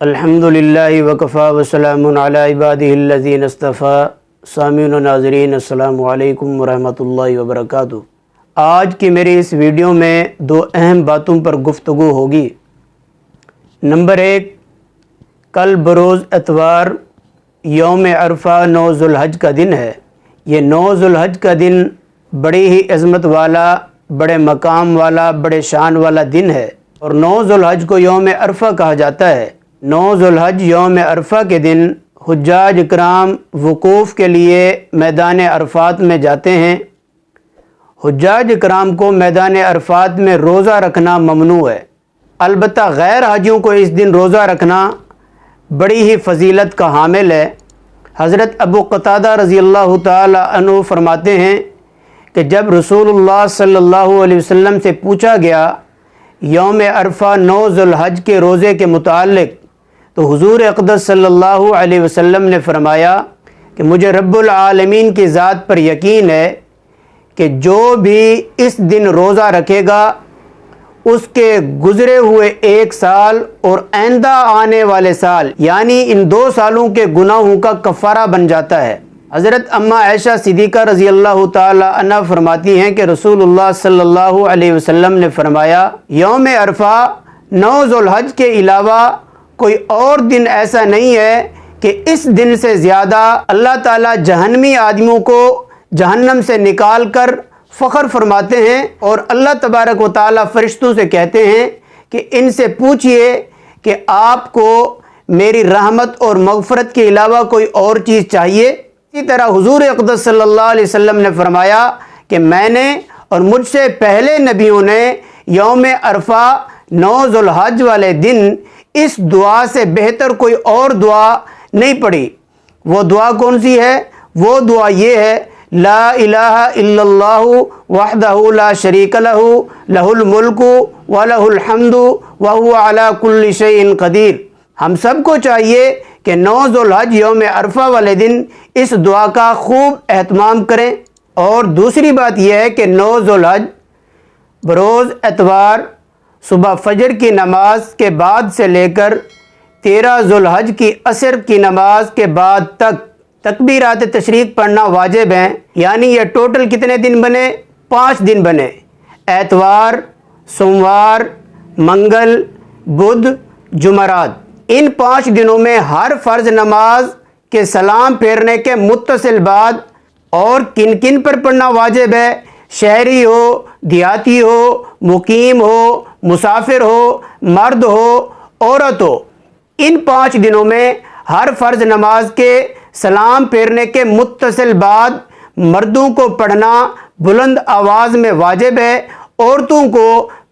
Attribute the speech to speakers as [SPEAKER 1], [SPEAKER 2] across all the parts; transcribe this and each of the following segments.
[SPEAKER 1] الحمدللہ وکفا وسلام علی عبادہ الذین اصطفیٰ۔ سامعین و ناظرین السلام علیکم ورحمۃ اللہ وبرکاتہ۔ آج کی میری اس ویڈیو میں دو اہم باتوں پر گفتگو ہوگی۔ نمبر 1، کل بروز اتوار یوم عرفہ 9 ذوالحج کا دن ہے۔ یہ 9 ذوالحج کا دن بڑی ہی عظمت والا، بڑے مقام والا، بڑے شان والا دن ہے، اور 9 ذوالحج کو یوم عرفہ کہا جاتا ہے۔ 9 ذوالحج یوم عرفہ کے دن حجاج اکرام وقوف کے لیے میدان عرفات میں جاتے ہیں۔ حجاج اکرام کو میدان عرفات میں روزہ رکھنا ممنوع ہے، البتہ غیر حاجیوں کو اس دن روزہ رکھنا بڑی ہی فضیلت کا حامل ہے۔ حضرت ابو قتادہ رضی اللہ تعالی عنہ فرماتے ہیں کہ جب رسول اللہ صلی اللہ علیہ وسلم سے پوچھا گیا یوم عرفہ 9 ذوالحج کے روزے کے متعلق، تو حضور اقدس صلی اللہ علیہ وسلم نے فرمایا کہ مجھے رب العالمین کی ذات پر یقین ہے کہ جو بھی اس دن روزہ رکھے گا اس کے گزرے ہوئے 1 سال اور آئندہ آنے والے سال، یعنی ان 2 سالوں کے گناہوں کا کفارہ بن جاتا ہے۔ حضرت اماں عائشہ صدیقہ رضی اللہ تعالی عنہ فرماتی ہیں کہ رسول اللہ صلی اللہ علیہ وسلم نے فرمایا یوم عرفہ 9 ذوالحج کے علاوہ کوئی اور دن ایسا نہیں ہے کہ اس دن سے زیادہ اللہ تعالیٰ جہنمی آدمیوں کو جہنم سے نکال کر فخر فرماتے ہیں، اور اللہ تبارک و تعالیٰ فرشتوں سے کہتے ہیں کہ ان سے پوچھئے کہ آپ کو میری رحمت اور مغفرت کے علاوہ کوئی اور چیز چاہیے۔ اسی طرح حضور اقدس صلی اللہ علیہ وسلم نے فرمایا کہ میں نے اور مجھ سے پہلے نبیوں نے یوم عرفہ 9 ذوالحج والے دن اس دعا سے بہتر کوئی اور دعا نہیں پڑھی۔ وہ دعا کون سی ہے؟ وہ دعا یہ ہے، لا الہ الا اللہ وحدہ لا شریک لہ لہ الملک ولہ الحمد وہو علی کل شیء قدیر۔ ہم سب کو چاہیے کہ 9 ذوالحج یوم عرفہ والے دن اس دعا کا خوب اہتمام کریں۔ اور دوسری بات یہ ہے کہ 9 ذوالحج بروز اتوار صبح فجر کی نماز کے بعد سے لے کر 13 ذوالحج کی عصر کی نماز کے بعد تک تکبیرات تشریق پڑھنا واجب ہیں، یعنی یہ ٹوٹل کتنے دن بنے؟ 5 دن بنے۔ اتوار، سوموار، منگل، بدھ، جمعرات، ان 5 دنوں میں ہر فرض نماز کے سلام پھیرنے کے متصل بعد اور کن کن پر پڑھنا واجب ہے؟ شہری ہو، دیہاتی ہو، مقیم ہو، مسافر ہو، مرد ہو، عورت ہو، ان 5 دنوں میں ہر فرض نماز کے سلام پھیرنے کے متصل بعد مردوں کو پڑھنا بلند آواز میں واجب ہے، عورتوں کو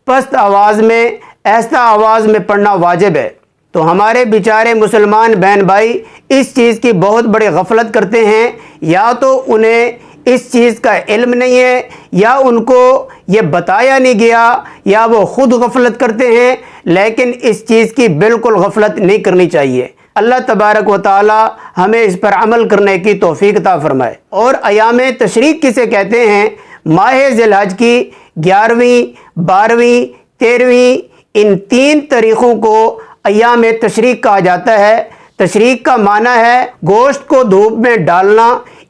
[SPEAKER 1] پست آواز میں، آہستہ آواز میں پڑھنا واجب ہے۔ تو ہمارے بیچارے مسلمان بہن بھائی اس چیز کی بہت بڑی غفلت کرتے ہیں، یا تو انہیں اس چیز کا علم نہیں ہے، یا ان کو یہ بتایا نہیں گیا، یا وہ خود غفلت کرتے ہیں، لیکن اس چیز کی بالکل غفلت نہیں کرنی چاہیے۔ اللہ تبارک و تعالی ہمیں اس پر عمل کرنے کی توفیق عطا فرمائے۔ اور ایام تشریق کسے کہتے ہیں؟ ماہ ذی الحج کی 11ویں، 12ویں، 13ویں، ان 3 تاریخوں کو ایام تشریق کہا جاتا ہے۔ تشریق کا معنی ہے گوشت کو دھوپ میں ڈالنا۔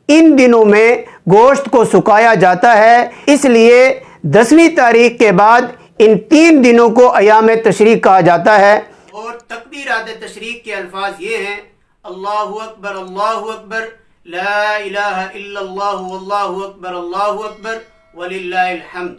[SPEAKER 1] ان دنوں میں گوشت کو سکھایا جاتا ہے، اس لیے 10ویں تاریخ کے بعد ان 3 دنوں کو ایام تشریق کہا جاتا ہے۔ اور تکبیرات تشریق کے الفاظ یہ ہیں، اللہ اکبر، اللہ اکبر، لا الہ الا اللہ، واللہ اکبر، اللہ اکبر، وللہ الحمد۔